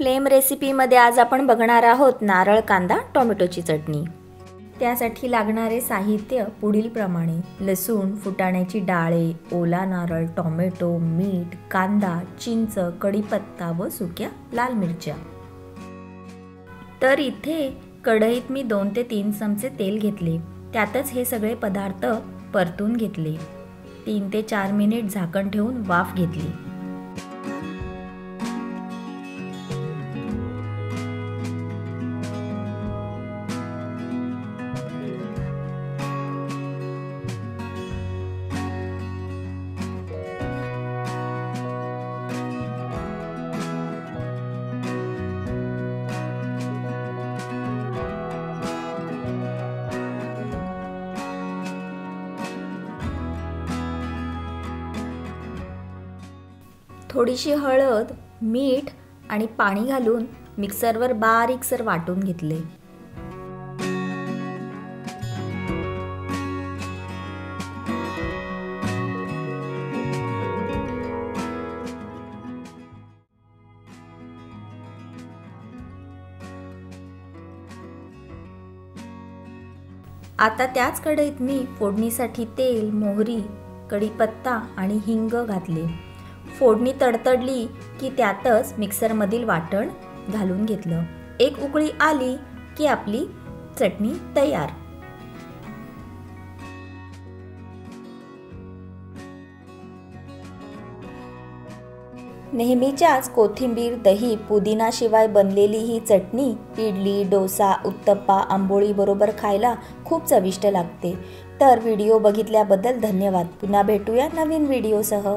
Flame रेसिपीमध्ये आज आपण बघणार आहोत नारळ कांदा टोमॅटोची चटणी। त्यासाठी लागणारे साहित्य पुढील प्रमाणे: लसूण, फुटाण्याची डाळे, ओला नारळ, टोमॅटो, मीठ, कांदा, चिंच, कढीपत्ता व सुक्या लाल मिरच्या। तर इथे कढईत मी 2 ते 3 चमचे तेल घेतले, त्यातच हे सगळे पदार्थ परतून घेतले। 3 ते 4 मिनिट झाकण ठेवून वाफ घेतली। थोडीशी हळद, मीठ आणि पाणी घालून मिक्सरवर बारीकसर वाटून घेतले। आता त्याच कढईत मी फोडणीसाठी तेल, मोहरी, कढीपत्ता आणि हिंग घातले। फोडणी तडतडली की त्यातच मिक्सरमधील वाटण घालून घेतलं। एक उकळी आली की आपली चटणी तयार। नेहमीच्याच कोथिंबीर, दही, पुदिना शिवाय बनलेली ही चटणी इडली, डोसा, उत्तप्पा, आंबोळी बरोबर खायला खूप चविष्ट लागते। तर व्हिडिओ बघितल्याबद्दल धन्यवाद। पुन्हा भेटूया नवीन व्हिडिओसह।